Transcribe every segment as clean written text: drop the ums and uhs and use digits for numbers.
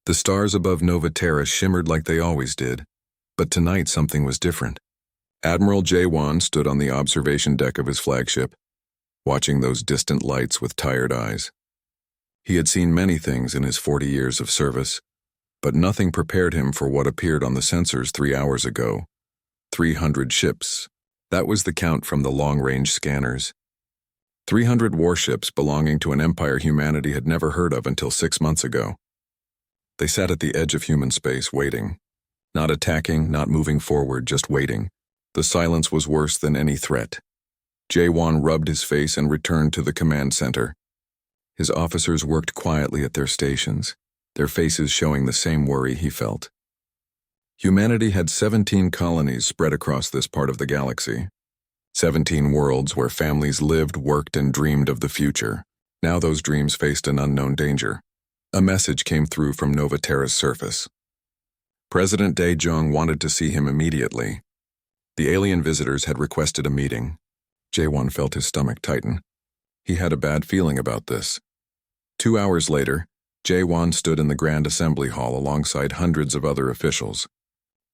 The stars above Nova Terra shimmered like they always did, but tonight something was different. Admiral J1 stood on the observation deck of his flagship, watching those distant lights with tired eyes. He had seen many things in his 40 years of service, but nothing prepared him for what appeared on the sensors 3 hours ago. 300 ships. That was the count from the long-range scanners. 300 warships belonging to an empire humanity had never heard of until 6 months ago. They sat at the edge of human space, waiting. Not attacking, not moving forward, just waiting. The silence was worse than any threat. J1 rubbed his face and returned to the command center. His officers worked quietly at their stations, their faces showing the same worry he felt. Humanity had 17 colonies spread across this part of the galaxy. 17 worlds where families lived, worked, and dreamed of the future. Now those dreams faced an unknown danger. A message came through from Nova Terra's surface. President Dae-jung wanted to see him immediately. The alien visitors had requested a meeting. J1 felt his stomach tighten. He had a bad feeling about this. 2 hours later, J1 stood in the Grand Assembly Hall alongside hundreds of other officials.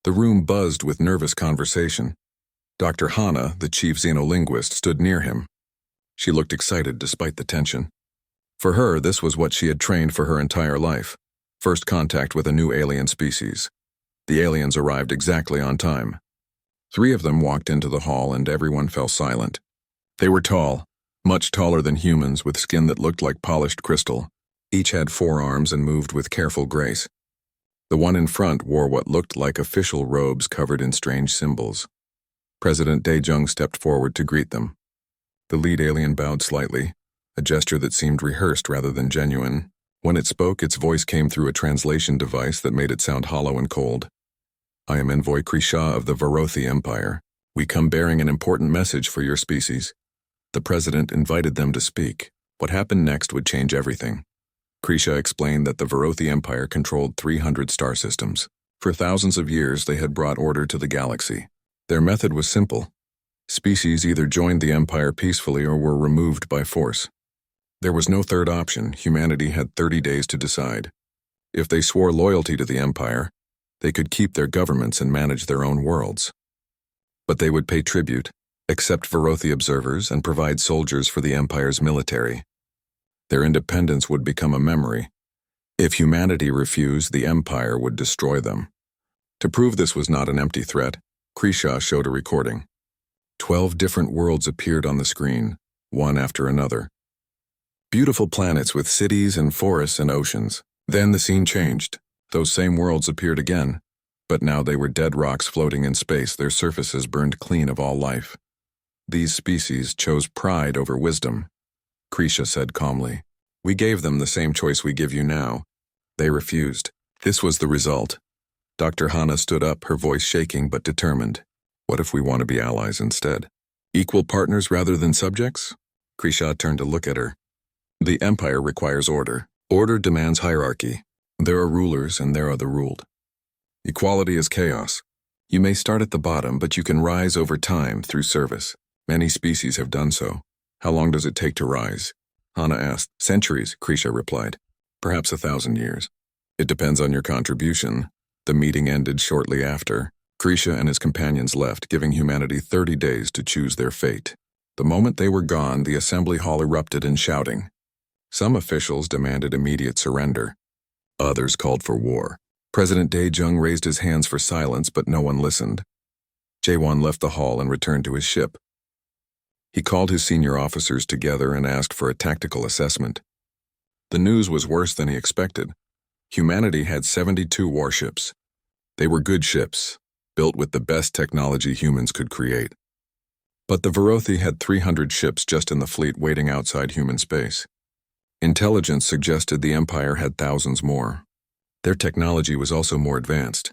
The room buzzed with nervous conversation. Dr. Hana, the chief xenolinguist, stood near him. She looked excited despite the tension. For her, this was what she had trained for her entire life. First contact with a new alien species. The aliens arrived exactly on time. 3 of them walked into the hall and everyone fell silent. They were tall, much taller than humans, with skin that looked like polished crystal. Each had 4 arms and moved with careful grace. The one in front wore what looked like official robes covered in strange symbols. President Dae-jung stepped forward to greet them. The lead alien bowed slightly, a gesture that seemed rehearsed rather than genuine. When it spoke, its voice came through a translation device that made it sound hollow and cold. "I am Envoy Krisha of the Varothi Empire. We come bearing an important message for your species." The president invited them to speak. What happened next would change everything. Krisha explained that the Varothi Empire controlled 300 star systems. For thousands of years, they had brought order to the galaxy. Their method was simple. Species either joined the empire peacefully or were removed by force. There was no third option. Humanity had 30 days to decide. If they swore loyalty to the empire, they could keep their governments and manage their own worlds. But they would pay tribute, accept Varothi observers, and provide soldiers for the empire's military. Their independence would become a memory. If humanity refused, the empire would destroy them. To prove this was not an empty threat, Krisha showed a recording. 12 different worlds appeared on the screen, one after another. Beautiful planets with cities and forests and oceans. Then the scene changed. Those same worlds appeared again, but now they were dead rocks floating in space, their surfaces burned clean of all life. These species chose pride over wisdom. Krisha said calmly, "We gave them the same choice we give you now. They refused. This was the result." Dr. Hana stood up, her voice shaking but determined. "What if we want to be allies instead? Equal partners rather than subjects?" Krisha turned to look at her. "The empire requires order. Order demands hierarchy. There are rulers and there are the ruled. Equality is chaos. You may start at the bottom, but you can rise over time through service. Many species have done so. How long does it take to rise?" Hana asked. "Centuries," Krisha replied. "Perhaps 1,000 years. It depends on your contribution." The meeting ended shortly after. Krisha and his companions left, giving humanity 30 days to choose their fate. The moment they were gone, the assembly hall erupted in shouting. Some officials demanded immediate surrender. Others called for war. President Dae-jung raised his hands for silence, but no one listened. J1 left the hall and returned to his ship. He called his senior officers together and asked for a tactical assessment. The news was worse than he expected. Humanity had 72 warships. They were good ships, built with the best technology humans could create. But the Varothi had 300 ships just in the fleet waiting outside human space. Intelligence suggested the Empire had thousands more. Their technology was also more advanced.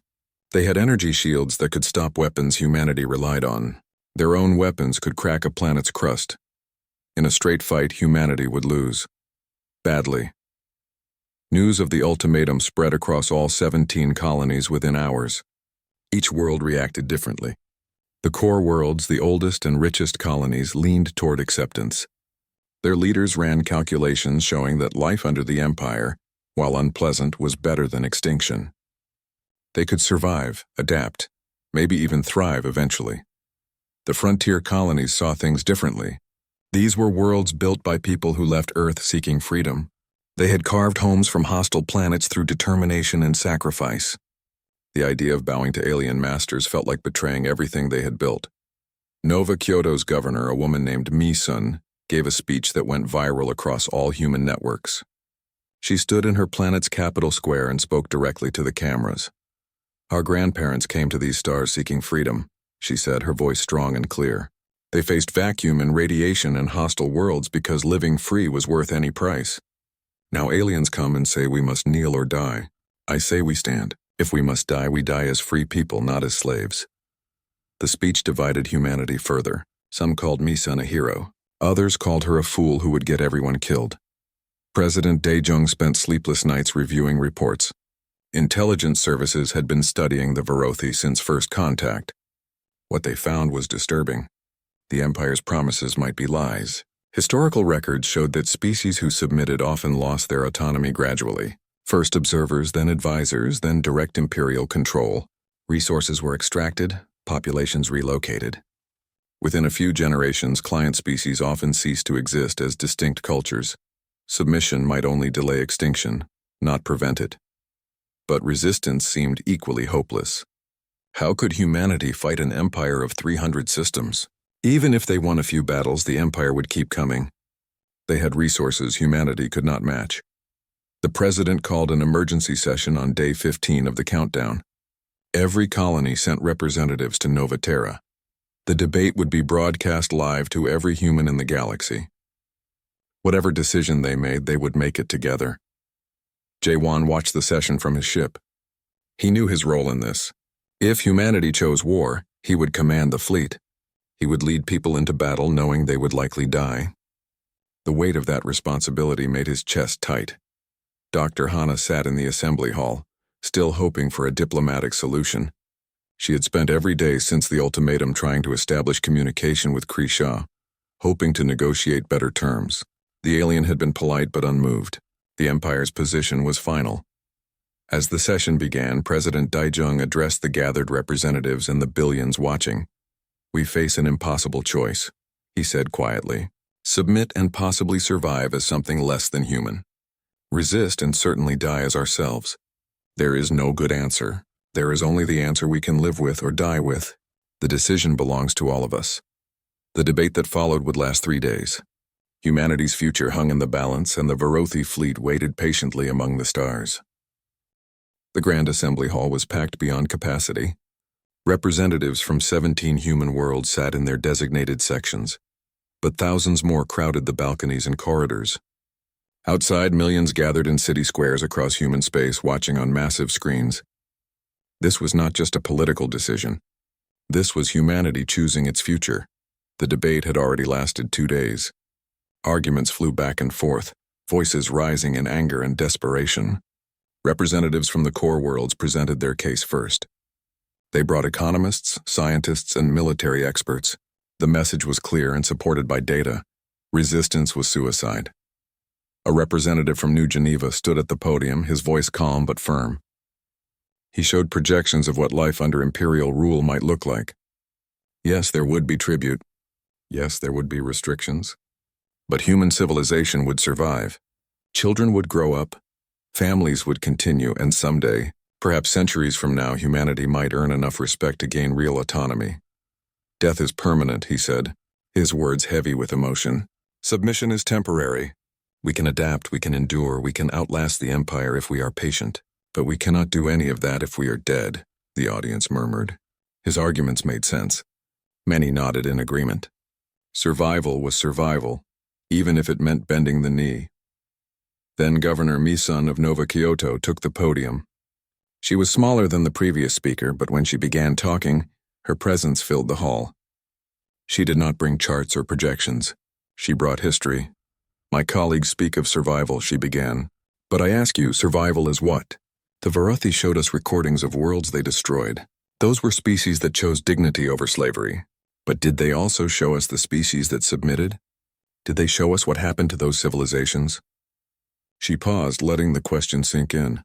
They had energy shields that could stop weapons humanity relied on. Their own weapons could crack a planet's crust. In a straight fight, humanity would lose. Badly. News of the ultimatum spread across all 17 colonies within hours. Each world reacted differently. The core worlds, the oldest and richest colonies, leaned toward acceptance. Their leaders ran calculations showing that life under the Empire, while unpleasant, was better than extinction. They could survive, adapt, maybe even thrive eventually. The frontier colonies saw things differently. These were worlds built by people who left Earth seeking freedom. They had carved homes from hostile planets through determination and sacrifice. The idea of bowing to alien masters felt like betraying everything they had built. Nova Kyoto's governor, a woman named Mi-sun, gave a speech that went viral across all human networks. She stood in her planet's capital square and spoke directly to the cameras. "Our grandparents came to these stars seeking freedom," she said, her voice strong and clear. "They faced vacuum and radiation and hostile worlds because living free was worth any price. Now aliens come and say we must kneel or die. I say we stand. If we must die, we die as free people, not as slaves." The speech divided humanity further. Some called Mi-sun a hero. Others called her a fool who would get everyone killed. President Dae-jung spent sleepless nights reviewing reports. Intelligence services had been studying the Varothi since first contact. What they found was disturbing. The Empire's promises might be lies. Historical records showed that species who submitted often lost their autonomy gradually. First observers, then advisors, then direct imperial control. Resources were extracted, populations relocated. Within a few generations, client species often ceased to exist as distinct cultures. Submission might only delay extinction, not prevent it. But resistance seemed equally hopeless. How could humanity fight an empire of 300 systems? Even if they won a few battles, the empire would keep coming. They had resources humanity could not match. The president called an emergency session on day 15 of the countdown. Every colony sent representatives to Nova Terra. The debate would be broadcast live to every human in the galaxy. Whatever decision they made, they would make it together. Jae-won watched the session from his ship. He knew his role in this. If humanity chose war, he would command the fleet. He would lead people into battle knowing they would likely die. The weight of that responsibility made his chest tight. Dr. Hana sat in the assembly hall, still hoping for a diplomatic solution. She had spent every day since the ultimatum trying to establish communication with Krisha, hoping to negotiate better terms. The alien had been polite but unmoved. The Empire's position was final. As the session began, President Dae-jung addressed the gathered representatives and the billions watching. "We face an impossible choice," he said quietly. "Submit and possibly survive as something less than human. Resist and certainly die as ourselves. There is no good answer. There is only the answer we can live with or die with. The decision belongs to all of us." The debate that followed would last 3 days. Humanity's future hung in the balance, and the Varothi fleet waited patiently among the stars. The Grand Assembly Hall was packed beyond capacity. Representatives from 17 human worlds sat in their designated sections, but thousands more crowded the balconies and corridors. Outside, millions gathered in city squares across human space, watching on massive screens. This was not just a political decision. This was humanity choosing its future. The debate had already lasted 2 days. Arguments flew back and forth, voices rising in anger and desperation. Representatives from the core worlds presented their case first. They brought economists, scientists, and military experts. The message was clear and supported by data. Resistance was suicide. A representative from New Geneva stood at the podium, his voice calm but firm. He showed projections of what life under imperial rule might look like. Yes, there would be tribute. Yes, there would be restrictions. But human civilization would survive. Children would grow up. Families would continue, and someday, perhaps centuries from now, humanity might earn enough respect to gain real autonomy. "Death is permanent," he said, his words heavy with emotion. "Submission is temporary. We can adapt, we can endure, we can outlast the Empire if we are patient. But we cannot do any of that if we are dead," the audience murmured. His arguments made sense. Many nodded in agreement. Survival was survival, even if it meant bending the knee. Then Governor Mi-sun of Nova Kyoto took the podium. She was smaller than the previous speaker, but when she began talking, her presence filled the hall. She did not bring charts or projections. She brought history. "My colleagues speak of survival," she began. "But I ask you, survival is what? The Varothi showed us recordings of worlds they destroyed. Those were species that chose dignity over slavery. But did they also show us the species that submitted? Did they show us what happened to those civilizations? She paused, letting the question sink in.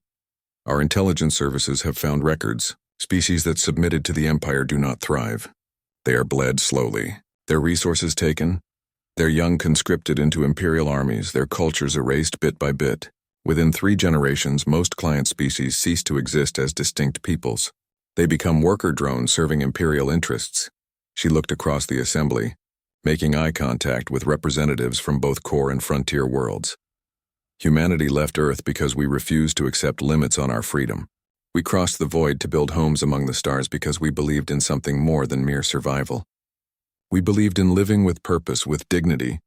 Our intelligence services have found records. Species that submitted to the Empire do not thrive. They are bled slowly, their resources taken, their young conscripted into Imperial armies, their cultures erased bit by bit. Within 3 generations, most client species cease to exist as distinct peoples. They become worker drones serving Imperial interests. She looked across the assembly, making eye contact with representatives from both core and frontier worlds. Humanity left Earth because we refused to accept limits on our freedom. We crossed the void to build homes among the stars because we believed in something more than mere survival. We believed in living with purpose, with dignity,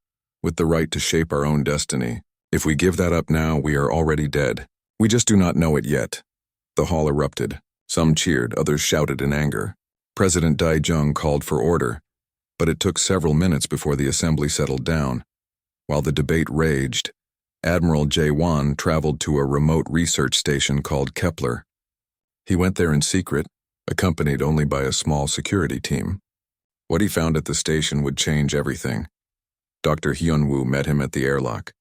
with the right to shape our own destiny. If we give that up now, we are already dead. We just do not know it yet. The hall erupted. Some cheered, others shouted in anger. President Dai Jung called for order, but it took several minutes before the assembly settled down. While the debate raged, Admiral J1 traveled to a remote research station called Kepler. He went there in secret, accompanied only by a small security team. What he found at the station would change everything. Dr. Hyunwoo met him at the airlock.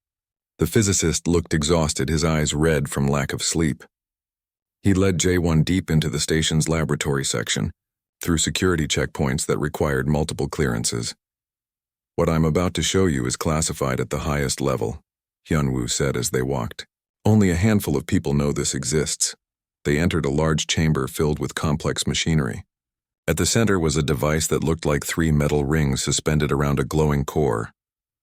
The physicist looked exhausted, his eyes red from lack of sleep. He led J1 deep into the station's laboratory section, through security checkpoints that required multiple clearances. What I'm about to show you is classified at the highest level, Hyunwoo said as they walked. Only a handful of people know this exists. They entered a large chamber filled with complex machinery. At the center was a device that looked like 3 metal rings suspended around a glowing core.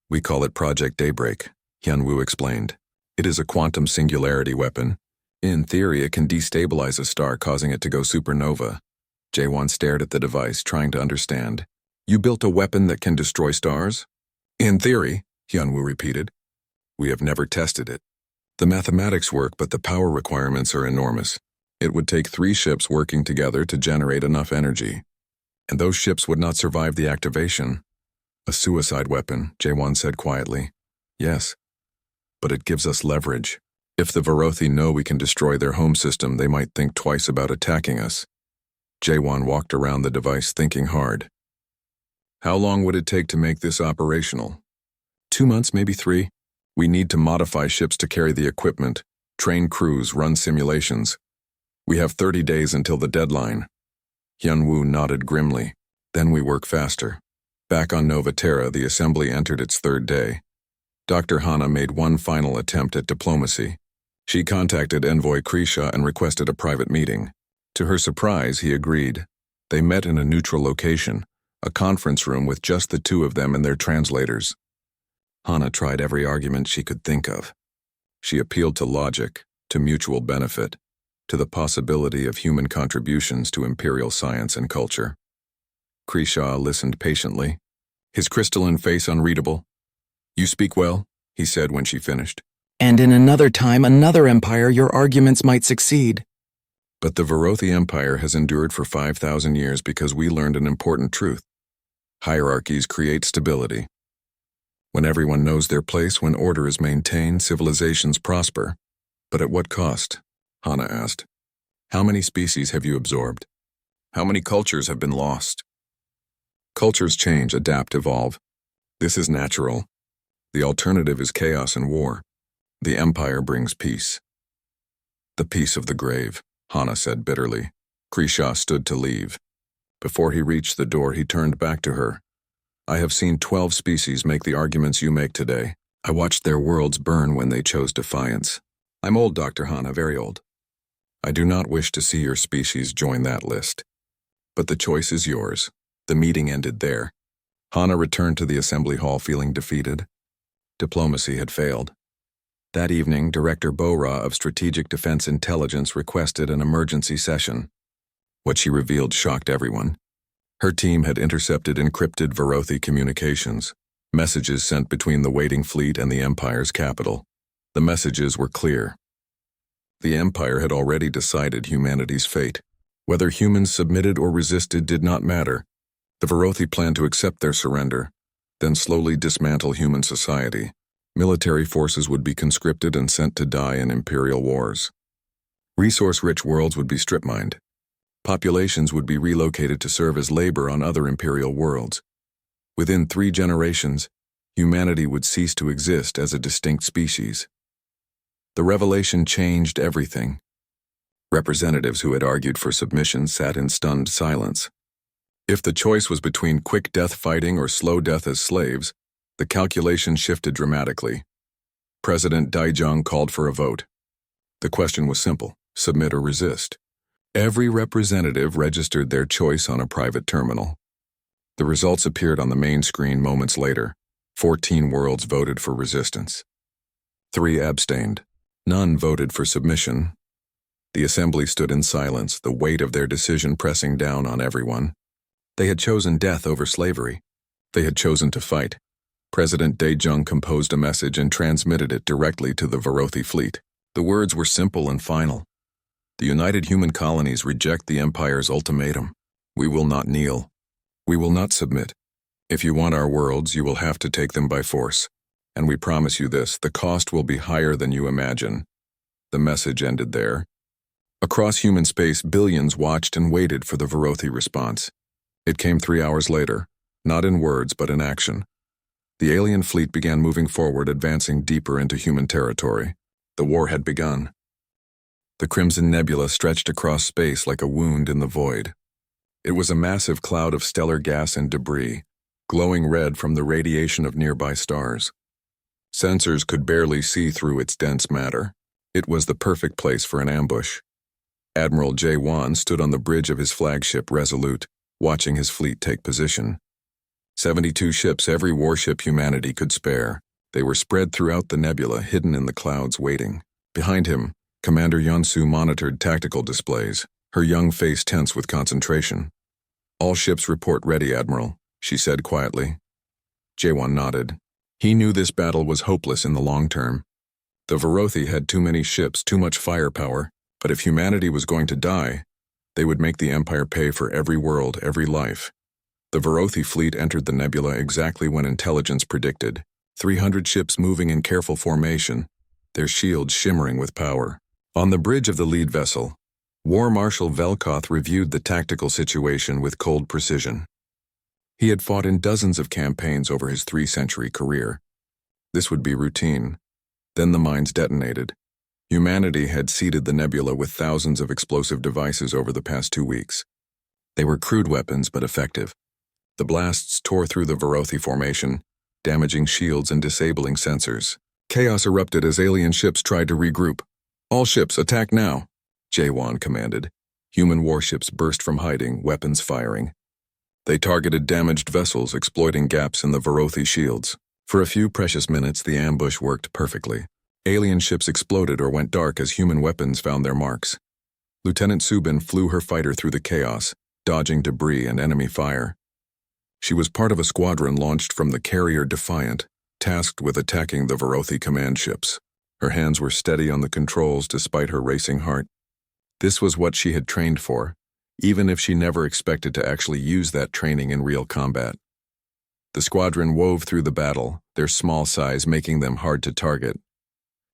We call it Project Daybreak, Hyunwoo explained. It is a quantum singularity weapon. In theory, it can destabilize a star, causing it to go supernova. Jaewon stared at the device, trying to understand. You built a weapon that can destroy stars? In theory, Hyunwoo repeated. We have never tested it. The mathematics work, but the power requirements are enormous. It would take 3 ships working together to generate enough energy. And those ships would not survive the activation. A suicide weapon, Jaewon said quietly. Yes, but it gives us leverage. If the Varothi know we can destroy their home system, they might think twice about attacking us. Jaewon walked around the device, thinking hard. How long would it take to make this operational? 2 months, maybe 3. We need to modify ships to carry the equipment, train crews, run simulations. We have 30 days until the deadline. Hyunwoo nodded grimly. Then we work faster. Back on Nova Terra, the assembly entered its 3rd day. Dr. Hana made one final attempt at diplomacy. She contacted Envoy Krisha and requested a private meeting. To her surprise, he agreed. They met in a neutral location, a conference room with just the 2 of them and their translators. Hana tried every argument she could think of. She appealed to logic, to mutual benefit, to the possibility of human contributions to imperial science and culture. Krisha listened patiently, his crystalline face unreadable. You speak well, he said when she finished. And in another time, another empire, your arguments might succeed. But the Varothi Empire has endured for 5,000 years because we learned an important truth. Hierarchies create stability. When everyone knows their place, when order is maintained, civilizations prosper. But at what cost? Hana asked. How many species have you absorbed? How many cultures have been lost? Cultures change, adapt, evolve. This is natural. The alternative is chaos and war. The empire brings peace. The peace of the grave, Hana said bitterly. Krisha stood to leave. Before he reached the door, he turned back to her. I have seen 12 species make the arguments you make today. I watched their worlds burn when they chose defiance. I'm old, Dr. Hana, very old. I do not wish to see your species join that list. But the choice is yours. The meeting ended there. Hana returned to the assembly hall feeling defeated. Diplomacy had failed. That evening, Director Bora of Strategic Defense Intelligence requested an emergency session. What she revealed shocked everyone. Her team had intercepted encrypted Varothi communications, messages sent between the waiting fleet and the Empire's capital. The messages were clear. The Empire had already decided humanity's fate. Whether humans submitted or resisted did not matter. The Varothi planned to accept their surrender, then slowly dismantle human society. Military forces would be conscripted and sent to die in imperial wars. Resource-rich worlds would be strip-mined. Populations would be relocated to serve as labor on other imperial worlds. Within 3 generations, humanity would cease to exist as a distinct species. The revelation changed everything. Representatives who had argued for submission sat in stunned silence. If the choice was between quick death fighting or slow death as slaves, the calculation shifted dramatically. President Daijong called for a vote. The question was simple: submit or resist. Every representative registered their choice on a private terminal. The results appeared on the main screen moments later. 14 worlds voted for resistance. 3 abstained. None voted for submission. The assembly stood in silence, the weight of their decision pressing down on everyone. They had chosen death over slavery. They had chosen to fight. President Daejung composed a message and transmitted it directly to the Varothi fleet. The words were simple and final. The United Human Colonies reject the Empire's ultimatum. We will not kneel. We will not submit. If you want our worlds, you will have to take them by force. And we promise you this: the cost will be higher than you imagine. The message ended there. Across human space, billions watched and waited for the Varothi response. It came 3 hours later, not in words but in action. The alien fleet began moving forward, advancing deeper into human territory. The war had begun. The Crimson Nebula stretched across space like a wound in the void. It was a massive cloud of stellar gas and debris, glowing red from the radiation of nearby stars. Sensors could barely see through its dense matter. It was the perfect place for an ambush. Admiral J1 stood on the bridge of his flagship Resolute, watching his fleet take position. 72 ships, every warship humanity could spare. They were spread throughout the nebula, hidden in the clouds, waiting. Behind him, Commander Yunsu monitored tactical displays, her young face tense with concentration. "All ships report ready, Admiral," she said quietly. J1 nodded. He knew this battle was hopeless in the long term. The Varothi had too many ships, too much firepower, but if humanity was going to die, they would make the Empire pay for every world, every life. The Varothi fleet entered the nebula exactly when intelligence predicted. 300 ships moving in careful formation, their shields shimmering with power. On the bridge of the lead vessel, War Marshal Velkoth reviewed the tactical situation with cold precision. He had fought in dozens of campaigns over his 3-century career. This would be routine. Then the mines detonated. Humanity had seeded the nebula with thousands of explosive devices over the past 2 weeks. They were crude weapons, but effective. The blasts tore through the Varothi formation, damaging shields and disabling sensors. Chaos erupted as alien ships tried to regroup. "All ships, attack now," J1 commanded. Human warships burst from hiding, weapons firing. They targeted damaged vessels, exploiting gaps in the Varothi shields. For a few precious minutes, the ambush worked perfectly. Alien ships exploded or went dark as human weapons found their marks. Lieutenant Subin flew her fighter through the chaos, dodging debris and enemy fire. She was part of a squadron launched from the carrier Defiant, tasked with attacking the Varothi command ships. Her hands were steady on the controls despite her racing heart. This was what she had trained for, even if she never expected to actually use that training in real combat. The squadron wove through the battle, their small size making them hard to target.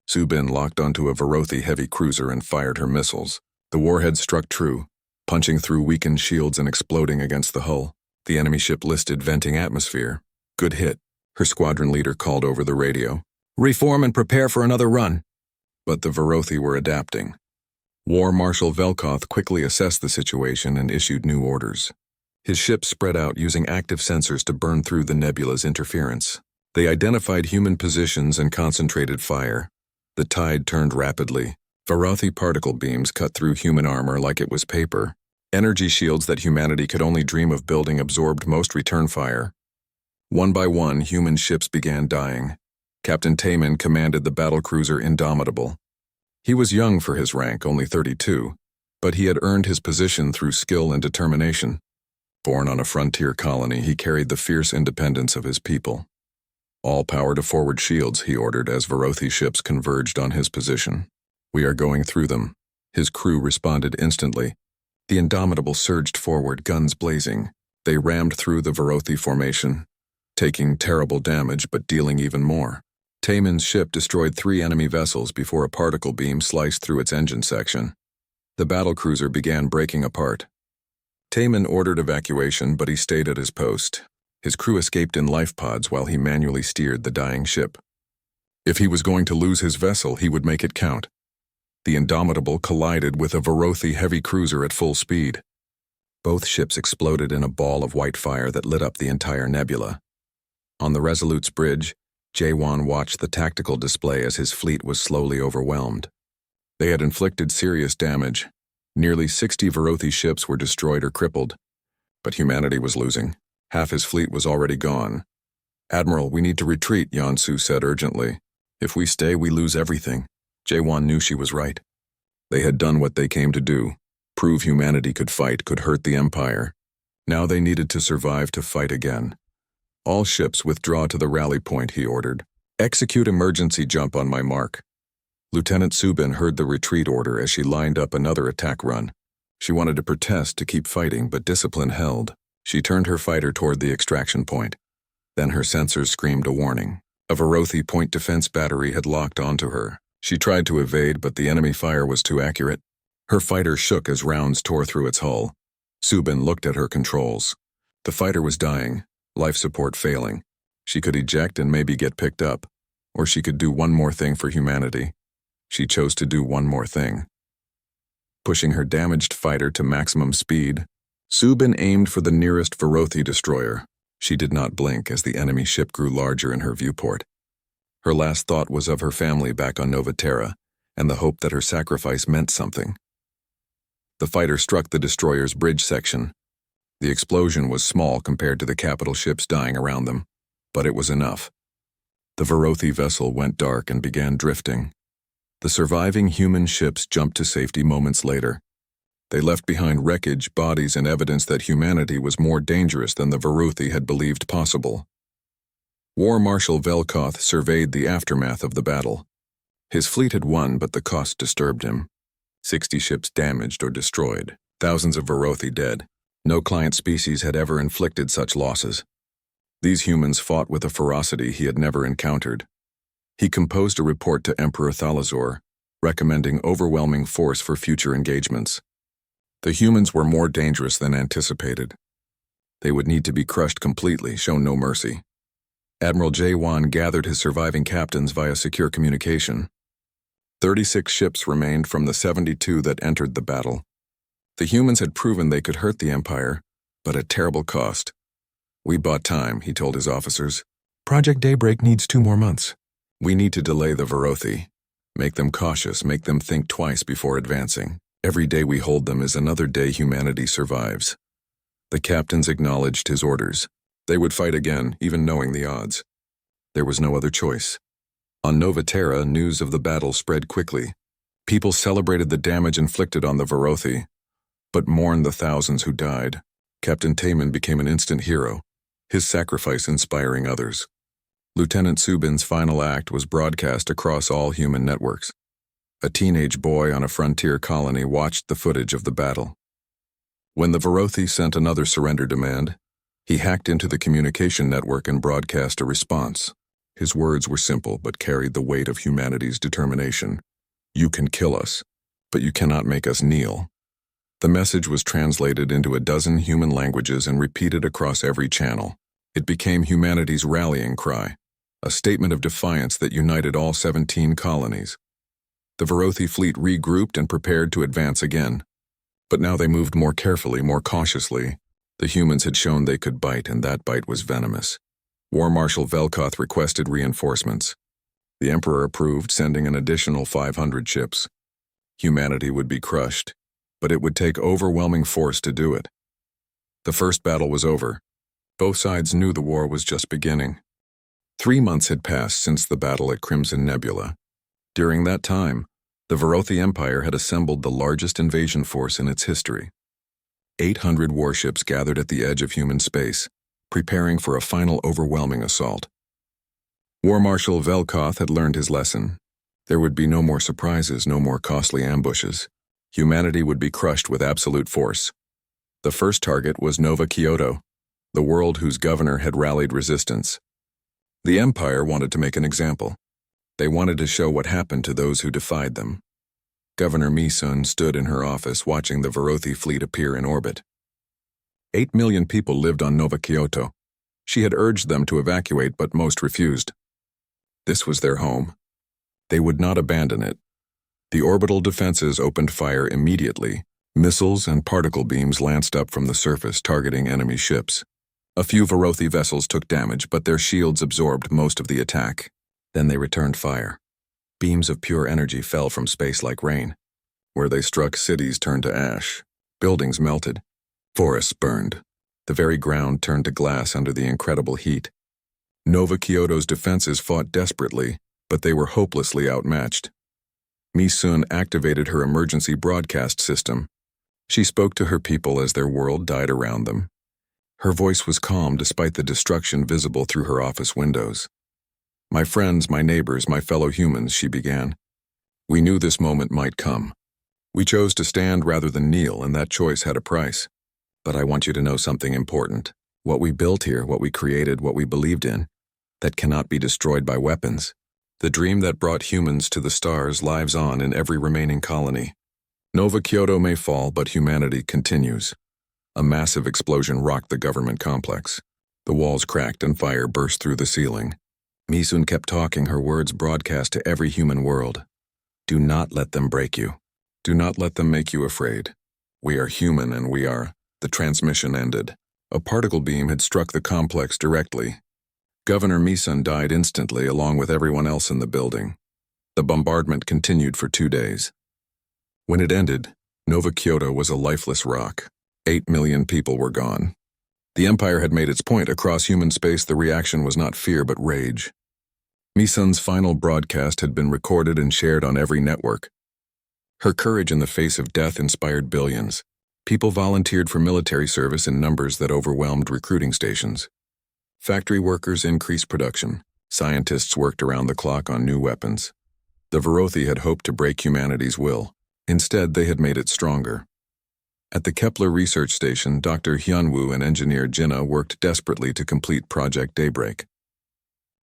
Subin locked onto a Varothi heavy cruiser and fired her missiles. The warhead struck true, punching through weakened shields and exploding against the hull. The enemy ship listed venting atmosphere. "Good hit," her squadron leader called over the radio. "Reform and prepare for another run." But the Varothi were adapting. War Marshal Velkoth quickly assessed the situation and issued new orders. His ships spread out using active sensors to burn through the nebula's interference. They identified human positions and concentrated fire. The tide turned rapidly. Varothi particle beams cut through human armor like it was paper. Energy shields that humanity could only dream of building absorbed most return fire. One by one, human ships began dying. Captain Taemin commanded the battlecruiser Indomitable. He was young for his rank, only 32, but he had earned his position through skill and determination. Born on a frontier colony, he carried the fierce independence of his people. "All power to forward shields," he ordered as Varothi ships converged on his position. "We are going through them." His crew responded instantly. The Indomitable surged forward, guns blazing. They rammed through the Varothi formation, taking terrible damage but dealing even more. Taemin's ship destroyed 3 enemy vessels before a particle beam sliced through its engine section. The battlecruiser began breaking apart. Taemin ordered evacuation, but he stayed at his post. His crew escaped in life pods while he manually steered the dying ship. If he was going to lose his vessel, he would make it count. The Indomitable collided with a Varothi heavy cruiser at full speed. Both ships exploded in a ball of white fire that lit up the entire nebula. On the Resolute's bridge, J1 watched the tactical display as his fleet was slowly overwhelmed. They had inflicted serious damage. Nearly 60 Varothi ships were destroyed or crippled. But humanity was losing. Half his fleet was already gone. "Admiral, we need to retreat," Yansu said urgently. "If we stay, we lose everything." J1 knew she was right. They had done what they came to do. Prove humanity could fight, could hurt the Empire. Now they needed to survive to fight again. "All ships withdraw to the rally point," he ordered. "Execute emergency jump on my mark." Lieutenant Subin heard the retreat order as she lined up another attack run. She wanted to protest, to keep fighting, but discipline held. She turned her fighter toward the extraction point. Then her sensors screamed a warning. A Varothi point defense battery had locked onto her. She tried to evade, but the enemy fire was too accurate. Her fighter shook as rounds tore through its hull. Subin looked at her controls. The fighter was dying, life support failing. She could eject and maybe get picked up, or she could do one more thing for humanity. She chose to do one more thing. Pushing her damaged fighter to maximum speed, Subin aimed for the nearest Varothi destroyer. She did not blink as the enemy ship grew larger in her viewport. Her last thought was of her family back on Nova Terra, and the hope that her sacrifice meant something. The fighter struck the destroyer's bridge section. The explosion was small compared to the capital ships dying around them, but it was enough. The Varothi vessel went dark and began drifting. The surviving human ships jumped to safety moments later. They left behind wreckage, bodies, and evidence that humanity was more dangerous than the Varothi had believed possible. War Marshal Velkoth surveyed the aftermath of the battle. His fleet had won, but the cost disturbed him. 60 ships damaged or destroyed, thousands of Varothi dead. No client species had ever inflicted such losses. These humans fought with a ferocity he had never encountered. He composed a report to Emperor Thalazor, recommending overwhelming force for future engagements. The humans were more dangerous than anticipated. They would need to be crushed completely, shown no mercy. Admiral J1 gathered his surviving captains via secure communication. 36 ships remained from the 72 that entered the battle. The humans had proven they could hurt the Empire, but at terrible cost. "We bought time," he told his officers. "Project Daybreak needs 2 more months. We need to delay the Varothi. Make them cautious, make them think twice before advancing. Every day we hold them is another day humanity survives." The captains acknowledged his orders. They would fight again, even knowing the odds. There was no other choice. On Nova Terra, news of the battle spread quickly. People celebrated the damage inflicted on the Varothi, but mourned the thousands who died. Captain Taman became an instant hero, his sacrifice inspiring others. Lieutenant Subin's final act was broadcast across all human networks. A teenage boy on a frontier colony watched the footage of the battle. When the Varothi sent another surrender demand, he hacked into the communication network and broadcast a response. His words were simple but carried the weight of humanity's determination. "You can kill us, but you cannot make us kneel." The message was translated into a dozen human languages and repeated across every channel. It became humanity's rallying cry, a statement of defiance that united all 17 colonies. The Varothi fleet regrouped and prepared to advance again. But now they moved more carefully, more cautiously. The humans had shown they could bite, and that bite was venomous. War Marshal Velkoth requested reinforcements. The Emperor approved, sending an additional 500 ships. Humanity would be crushed, but it would take overwhelming force to do it. The first battle was over. Both sides knew the war was just beginning. 3 months had passed since the battle at Crimson Nebula. During that time, the Varothi Empire had assembled the largest invasion force in its history. 800 warships gathered at the edge of human space, preparing for a final overwhelming assault. War Marshal Velkoth had learned his lesson. There would be no more surprises, no more costly ambushes. Humanity would be crushed with absolute force. The first target was Nova Kyoto, the world whose governor had rallied resistance. The Empire wanted to make an example. They wanted to show what happened to those who defied them. Governor Misun stood in her office watching the Varothi fleet appear in orbit. 8 million people lived on Nova Kyoto. She had urged them to evacuate, but most refused. This was their home, They would not abandon it. The orbital defenses opened fire immediately. Missiles and particle beams lanced up from the surface, targeting enemy ships. A few Varothi vessels took damage, but their shields absorbed most of the attack. Then they returned fire. Beams of pure energy fell from space like rain. Where they struck, cities turned to ash. Buildings melted. Forests burned. The very ground turned to glass under the incredible heat. Nova Kyoto's defenses fought desperately, but they were hopelessly outmatched. Mi-sun activated her emergency broadcast system. She spoke to her people as their world died around them. Her voice was calm despite the destruction visible through her office windows. "My friends, my neighbors, my fellow humans," she began. "We knew this moment might come. We chose to stand rather than kneel, and that choice had a price. But I want you to know something important. What we built here, what we created, what we believed in, that cannot be destroyed by weapons. The dream that brought humans to the stars lives on in every remaining colony. Nova Kyoto may fall, but humanity continues." A massive explosion rocked the government complex. The walls cracked and fire burst through the ceiling. Mi-sun kept talking, her words broadcast to every human world. "Do not let them break you. Do not let them make you afraid. We are human and we are." The transmission ended. A particle beam had struck the complex directly. Governor Mi-sun died instantly, along with everyone else in the building. The bombardment continued for 2 days. When it ended, Nova Kyoto was a lifeless rock. 8 million people were gone. The Empire had made its point. Across human space, the reaction was not fear but rage. Mi-sun's final broadcast had been recorded and shared on every network. Her courage in the face of death inspired billions. People volunteered for military service in numbers that overwhelmed recruiting stations. Factory workers increased production. Scientists worked around the clock on new weapons. The Varothi had hoped to break humanity's will. Instead, they had made it stronger. At the Kepler Research Station, Dr. Hyunwoo and engineer Jinna worked desperately to complete Project Daybreak.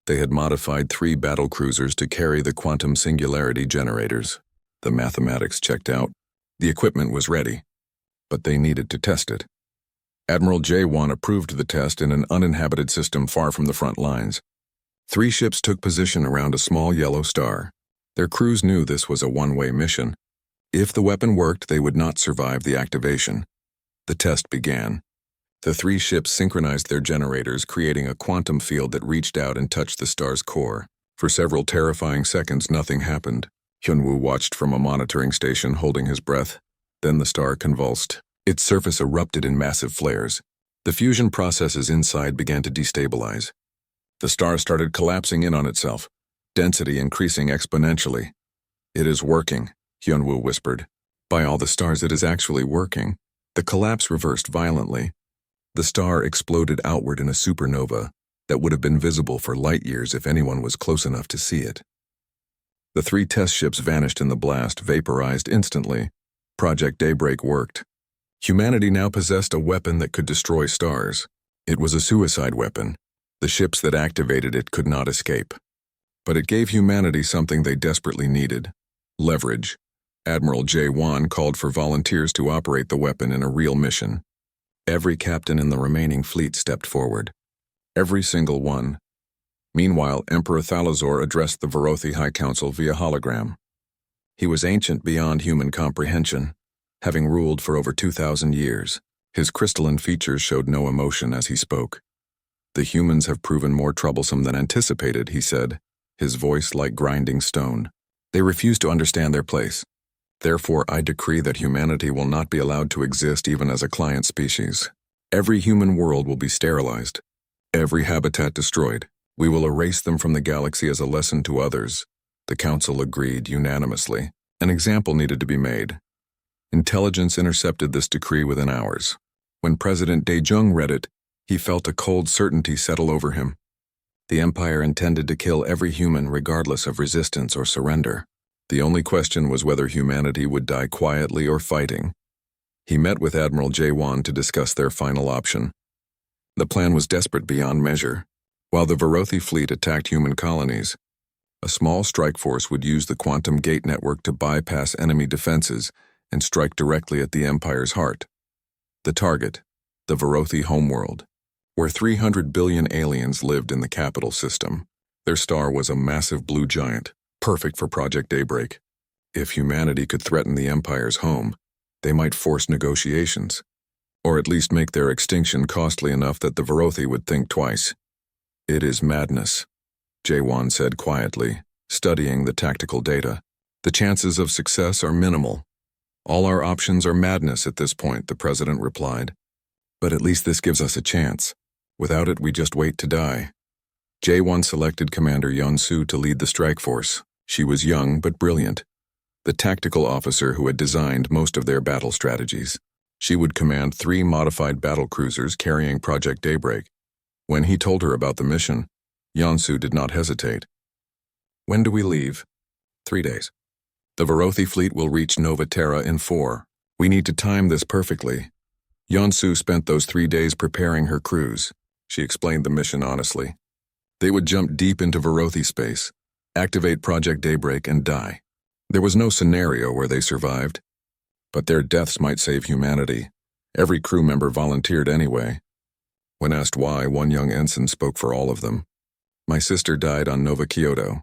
They had modified 3 battlecruisers to carry the quantum singularity generators. The mathematics checked out. The equipment was ready. But they needed to test it. Admiral J1 approved the test in an uninhabited system far from the front lines. 3 ships took position around a small yellow star. Their crews knew this was a one-way mission. If the weapon worked, they would not survive the activation. The test began. The 3 ships synchronized their generators, creating a quantum field that reached out and touched the star's core. For several terrifying seconds, nothing happened. Hyunwoo watched from a monitoring station, holding his breath. Then the star convulsed. Its surface erupted in massive flares. The fusion processes inside began to destabilize. The star started collapsing in on itself, density increasing exponentially. "It is working," Hyunwoo whispered. "By all the stars, it is actually working." The collapse reversed violently. The star exploded outward in a supernova that would have been visible for light years if anyone was close enough to see it. The 3 test ships vanished in the blast, vaporized instantly. Project Daybreak worked. Humanity now possessed a weapon that could destroy stars. It was a suicide weapon. The ships that activated it could not escape. But it gave humanity something they desperately needed: leverage. Admiral J1 called for volunteers to operate the weapon in a real mission. Every captain in the remaining fleet stepped forward. Every single one. Meanwhile, Emperor Thalazor addressed the Varothi High Council via hologram. He was ancient beyond human comprehension, having ruled for over 2,000 years. His crystalline features showed no emotion as he spoke. "The humans have proven more troublesome than anticipated," he said, his voice like grinding stone. "They refuse to understand their place. Therefore, I decree that humanity will not be allowed to exist even as a client species. Every human world will be sterilized. Every habitat destroyed. We will erase them from the galaxy as a lesson to others." The council agreed unanimously. An example needed to be made. Intelligence intercepted this decree within hours. When President Daejung read it, he felt a cold certainty settle over him. The Empire intended to kill every human regardless of resistance or surrender. The only question was whether humanity would die quietly or fighting. He met with Admiral J1 to discuss their final option. The plan was desperate beyond measure. While the Varothi fleet attacked human colonies, a small strike force would use the quantum gate network to bypass enemy defenses and strike directly at the Empire's heart. The target, the Varothi homeworld, where 300 billion aliens lived in the capital system. Their star was a massive blue giant, perfect for Project Daybreak. If humanity could threaten the Empire's home, they might force negotiations, or at least make their extinction costly enough that the Verothi would think twice. It is madness, Jaewon said quietly, studying the tactical data. The chances of success are minimal. All our options are madness at this point, the president replied. But at least this gives us a chance. Without it, we just wait to die. Jaewon selected Commander Yeon-soo to lead the strike force. She was young but brilliant, the tactical officer who had designed most of their battle strategies. She would command 3 modified battle cruisers carrying Project Daybreak. When he told her about the mission, Yeon-soo did not hesitate. When do we leave? 3 days. The Verothi fleet will reach Nova Terra in 4. We need to time this perfectly. Yeon-soo spent those 3 days preparing her crews. She explained the mission honestly. They would jump deep into Verothi space, activate Project Daybreak, and die. There was no scenario where they survived. But their deaths might save humanity. Every crew member volunteered anyway. When asked why, one young ensign spoke for all of them. My sister died on Nova Kyoto.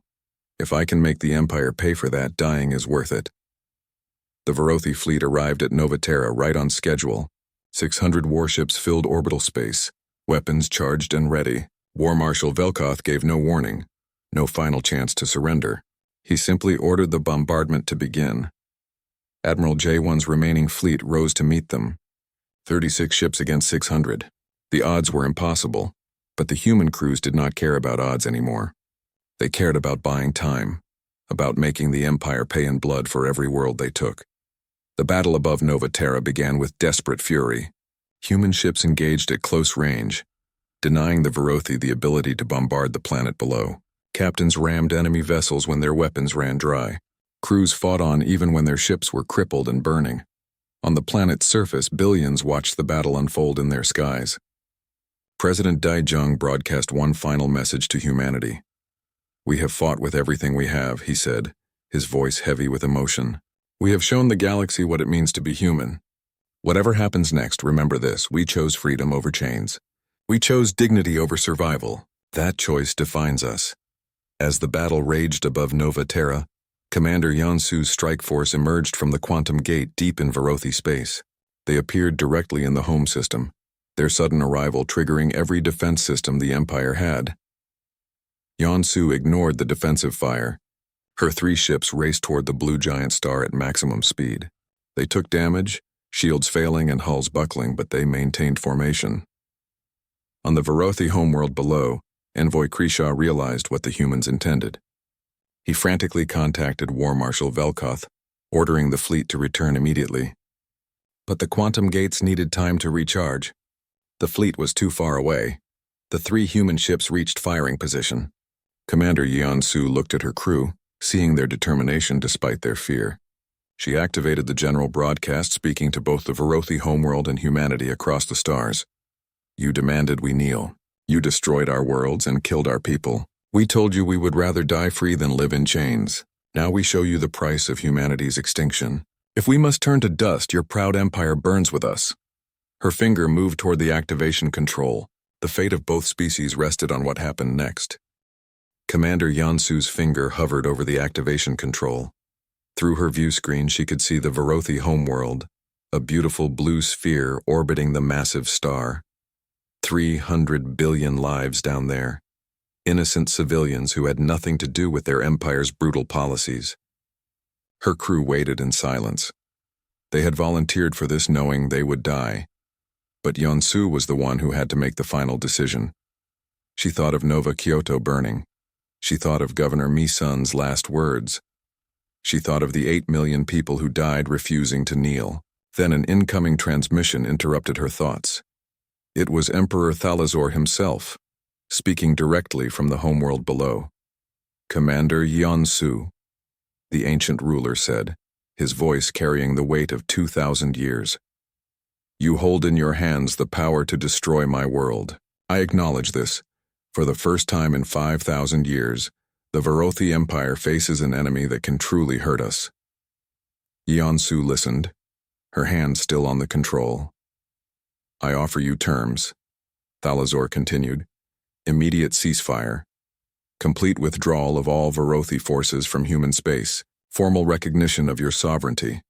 If I can make the Empire pay for that, dying is worth it. The Verothi fleet arrived at Nova Terra right on schedule. 600 warships filled orbital space, weapons charged and ready. War Marshal Velkoth gave no warning, no final chance to surrender. He simply ordered the bombardment to begin. Admiral Jaewon's remaining fleet rose to meet them. 36 ships against 600. The odds were impossible, but the human crews did not care about odds anymore. They cared about buying time, about making the Empire pay in blood for every world they took. The battle above Nova Terra began with desperate fury. Human ships engaged at close range, denying the Verothi the ability to bombard the planet below. Captains rammed enemy vessels when their weapons ran dry. Crews fought on even when their ships were crippled and burning. On the planet's surface, billions watched the battle unfold in their skies. President Dae-jung broadcast one final message to humanity. We have fought with everything we have, he said, his voice heavy with emotion. We have shown the galaxy what it means to be human. Whatever happens next, remember this: we chose freedom over chains. We chose dignity over survival. That choice defines us. As the battle raged above Nova Terra, Commander Yeon-soo's strike force emerged from the quantum gate deep in Verothi space. They appeared directly in the home system, their sudden arrival triggering every defense system the Empire had. Yeon-soo ignored the defensive fire. Her 3 ships raced toward the blue giant star at maximum speed. They took damage, shields failing and hulls buckling, but they maintained formation. On the Verothi homeworld below, Envoy Krishaw realized what the humans intended. He frantically contacted War Marshal Velkoth, ordering the fleet to return immediately. But the quantum gates needed time to recharge. The fleet was too far away. The 3 human ships reached firing position. Commander Yeon-soo looked at her crew, seeing their determination despite their fear. She activated the general broadcast, speaking to both the Verothi homeworld and humanity across the stars. You demanded we kneel. You destroyed our worlds and killed our people. We told you we would rather die free than live in chains. Now we show you the price of humanity's extinction. If we must turn to dust, your proud empire burns with us. Her finger moved toward the activation control. The fate of both species rested on what happened next. Commander Yeon-soo's finger hovered over the activation control. Through her view screen, she could see the Verothi homeworld, a beautiful blue sphere orbiting the massive star. 300 billion lives down there. Innocent civilians who had nothing to do with their empire's brutal policies. Her crew waited in silence. They had volunteered for this knowing they would die. But Yeon-soo was the one who had to make the final decision. She thought of Nova Kyoto burning. She thought of Governor Mi-sun's last words. She thought of the 8 million people who died refusing to kneel. Then an incoming transmission interrupted her thoughts. It was Emperor Thalazor himself, speaking directly from the homeworld below. Commander Yeon-soo, the ancient ruler said, his voice carrying the weight of 2,000 years. You hold in your hands the power to destroy my world. I acknowledge this. For the first time in 5,000 years, the Verothi Empire faces an enemy that can truly hurt us. Yeon-soo listened, her hand still on the control. I offer you terms, Thalazor continued. Immediate ceasefire, Complete withdrawal of all Varothi forces from human space. Formal recognition of your sovereignty.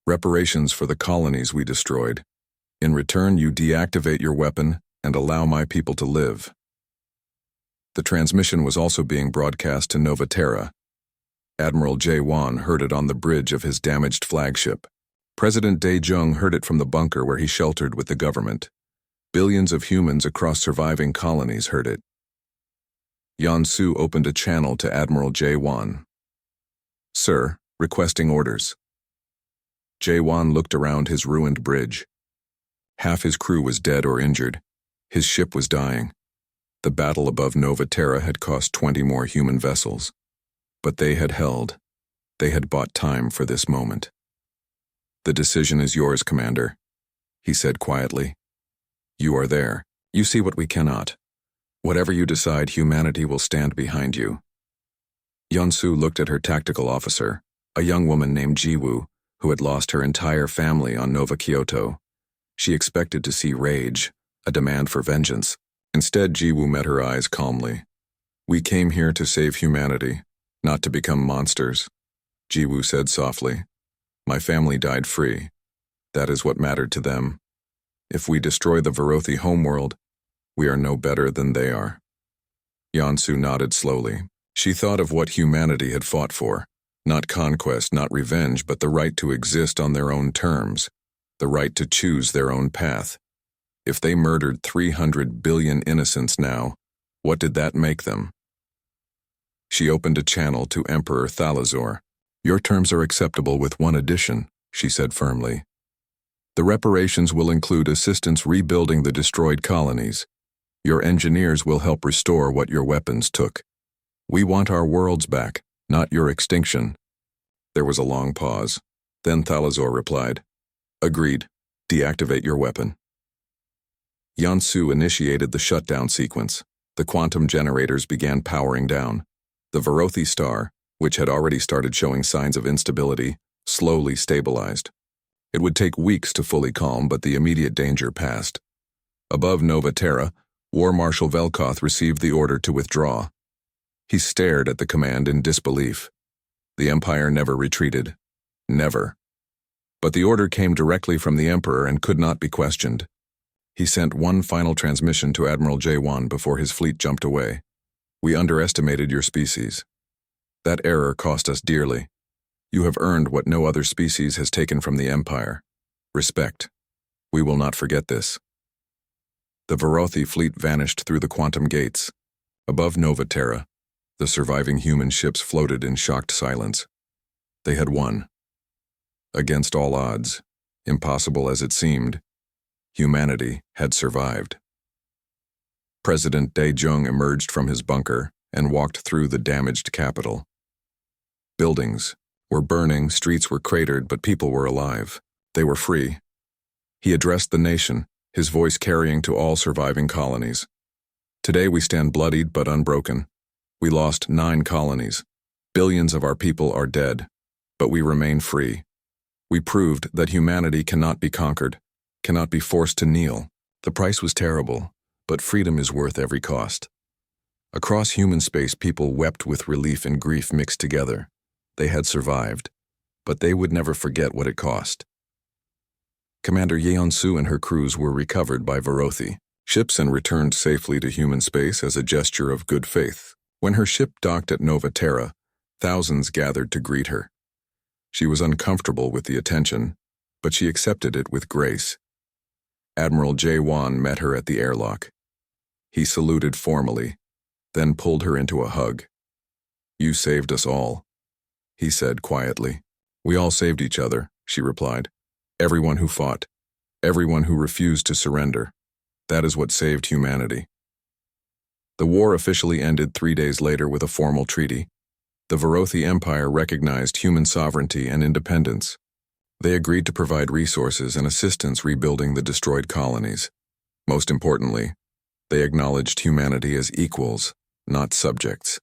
Reparations for the colonies we destroyed. In return, you deactivate your weapon and allow my people to live. The transmission was also being broadcast to Nova Terra. Admiral J-Wan heard it on the bridge of his damaged flagship. President Dae-jung heard it from the bunker where he sheltered with the government. Billions of humans across surviving colonies heard it. Yan-Su opened a channel to Admiral J-Wan. Sir, requesting orders. J-Wan looked around his ruined bridge. Half his crew was dead or injured. His ship was dying. The battle above Nova Terra had cost 20 more human vessels. But they had held. They had bought time for this moment. The decision is yours, Commander, he said quietly. You are there. You see what we cannot. Whatever you decide, humanity will stand behind you. Yan-Su looked at her tactical officer, a young woman named Jiwoo, who had lost her entire family on Nova Kyoto. She expected to see rage, a demand for vengeance. Instead, Jiwoo met her eyes calmly. We came here to save humanity, not to become monsters, Jiwoo said softly. My family died free. That is what mattered to them. If we destroy the Varothi homeworld, we are no better than they are. Yan-Su nodded slowly. She thought of what humanity had fought for. Not conquest, not revenge, but the right to exist on their own terms. The right to choose their own path. If they murdered 300 billion innocents now, what did that make them? She opened a channel to Emperor Thalazor. Your terms are acceptable with one addition, she said firmly. The reparations will include assistance rebuilding the destroyed colonies. Your engineers will help restore what your weapons took. We want our worlds back, not your extinction. There was a long pause. Then Thalazor replied, Agreed. Deactivate your weapon. Yan-Su initiated the shutdown sequence. The quantum generators began powering down. The Varothi star, which had already started showing signs of instability, slowly stabilized. It would take weeks to fully calm, but the immediate danger passed. Above Nova Terra, War Marshal Velkoth received the order to withdraw. He stared at the command in disbelief. The Empire never retreated. Never. But the order came directly from the Emperor and could not be questioned. He sent one final transmission to Admiral J-Wan before his fleet jumped away. We underestimated your species. That error cost us dearly. You have earned what no other species has taken from the Empire. Respect. We will not forget this. The Varothi fleet vanished through the quantum gates. Above Nova Terra, the surviving human ships floated in shocked silence. They had won. Against all odds, impossible as it seemed, humanity had survived. President Dae-jung emerged from his bunker and walked through the damaged capital. Buildings were burning, streets were cratered, but people were alive. They were free. He addressed the nation, his voice carrying to all surviving colonies. Today we stand bloodied but unbroken. We lost 9 colonies. Billions of our people are dead, but we remain free. We proved that humanity cannot be conquered, cannot be forced to kneel. The price was terrible, but freedom is worth every cost. Across human space, people wept with relief and grief mixed together. They had survived, but they would never forget what it cost. Commander Yeon-su and her crews were recovered by Varothi ships and returned safely to human space as a gesture of good faith. When her ship docked at Nova Terra, thousands gathered to greet her. She was uncomfortable with the attention, but she accepted it with grace. Admiral J-Wan met her at the airlock. He saluted formally, then pulled her into a hug. You saved us all, he said quietly. We all saved each other, she replied. Everyone who fought, everyone who refused to surrender. That is what saved humanity. The war officially ended 3 days later with a formal treaty. The Varothi Empire recognized human sovereignty and independence. They agreed to provide resources and assistance rebuilding the destroyed colonies. Most importantly, they acknowledged humanity as equals, not subjects.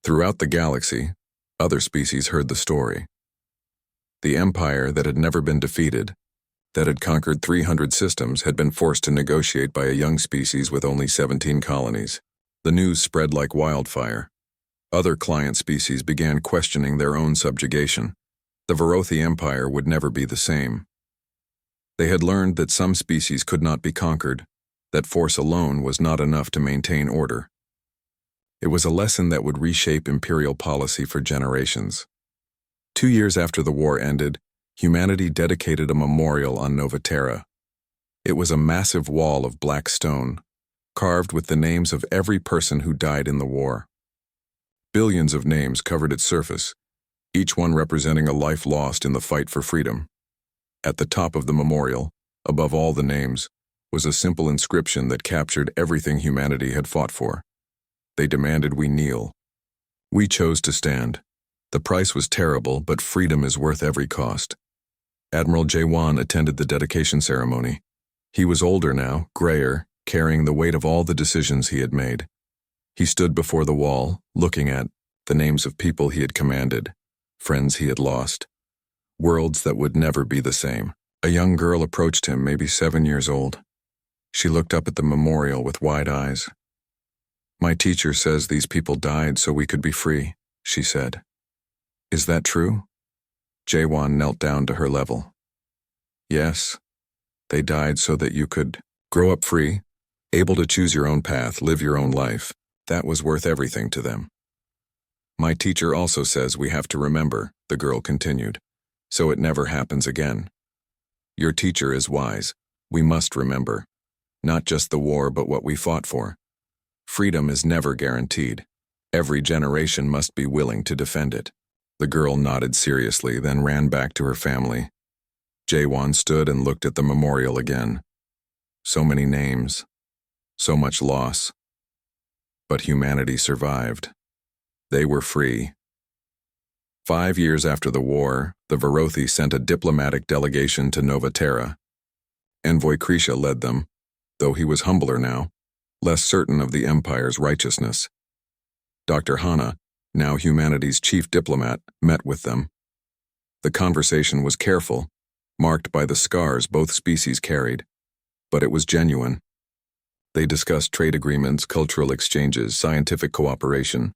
Throughout the galaxy, other species heard the story. The empire that had never been defeated, that had conquered 300 systems, had been forced to negotiate by a young species with only 17 colonies. The news spread like wildfire. Other client species began questioning their own subjugation. The Varothi Empire would never be the same. They had learned that some species could not be conquered, that force alone was not enough to maintain order. It was a lesson that would reshape imperial policy for generations. 2 years after the war ended, humanity dedicated a memorial on Nova Terra. It was a massive wall of black stone, carved with the names of every person who died in the war. Billions of names covered its surface, each one representing a life lost in the fight for freedom. At the top of the memorial, above all the names, was a simple inscription that captured everything humanity had fought for. They demanded we kneel. We chose to stand. The price was terrible, but freedom is worth every cost. Admiral J1 attended the dedication ceremony. He was older now, grayer, carrying the weight of all the decisions he had made. He stood before the wall, looking at the names of people he had commanded, friends he had lost, worlds that would never be the same. A young girl approached him, maybe 7 years old. She looked up at the memorial with wide eyes. "My teacher says these people died so we could be free," she said. "Is that true?" Jaewon knelt down to her level. "Yes, they died so that you could grow up free, able to choose your own path, live your own life. That was worth everything to them." "My teacher also says we have to remember," the girl continued, "so it never happens again. Your teacher is wise. We must remember. Not just the war, but what we fought for. Freedom is never guaranteed. Every generation must be willing to defend it." The girl nodded seriously, then ran back to her family. Jaewon stood and looked at the memorial again. So many names. So much loss. But humanity survived. They were free. 5 years after the war, the Varothi sent a diplomatic delegation to Nova Terra. Envoy Krisha led them, though he was humbler now, less certain of the Empire's righteousness. Dr. Hana, now humanity's chief diplomat, met with them. The conversation was careful, marked by the scars both species carried, but it was genuine. They discussed trade agreements, cultural exchanges, scientific cooperation.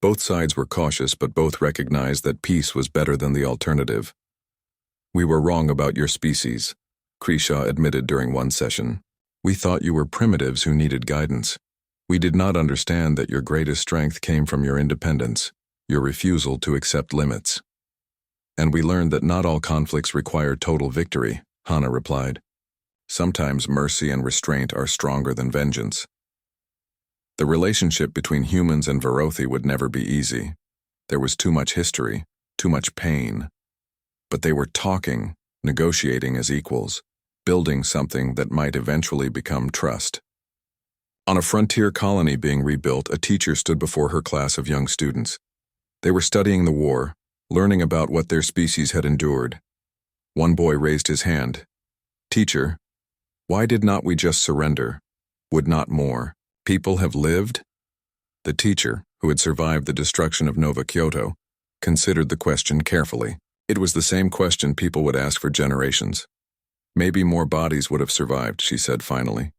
Both sides were cautious, but both recognized that peace was better than the alternative. "We were wrong about your species," Krisha admitted during one session. "We thought you were primitives who needed guidance. We did not understand that your greatest strength came from your independence, your refusal to accept limits." "And we learned that not all conflicts require total victory," Hana replied. "Sometimes mercy and restraint are stronger than vengeance." The relationship between humans and Varothi would never be easy. There was too much history, too much pain. But they were talking, negotiating as equals, building something that might eventually become trust. On a frontier colony being rebuilt, a teacher stood before her class of young students. They were studying the war, learning about what their species had endured. One boy raised his hand. "Teacher, why did not we just surrender? Would not more people have lived?" The teacher, who had survived the destruction of Nova Kyoto, considered the question carefully. It was the same question people would ask for generations. "Maybe more bodies would have survived," she said finally.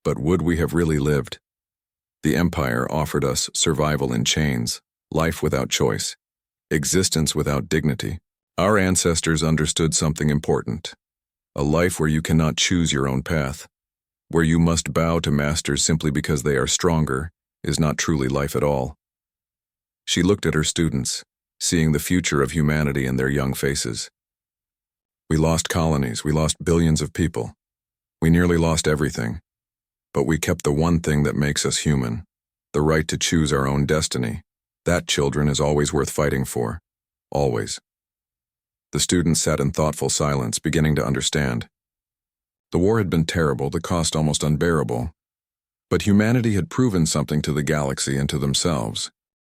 "But would we have really lived? The Empire offered us survival in chains, life without choice, existence without dignity. Our ancestors understood something important. A life where you cannot choose your own path, where you must bow to masters simply because they are stronger, is not truly life at all." She looked at her students, seeing the future of humanity in their young faces. "We lost colonies, we lost billions of people. We nearly lost everything. But we kept the one thing that makes us human, the right to choose our own destiny. That, children, is always worth fighting for. Always." The students sat in thoughtful silence, beginning to understand. The war had been terrible, the cost almost unbearable. But humanity had proven something to the galaxy and to themselves.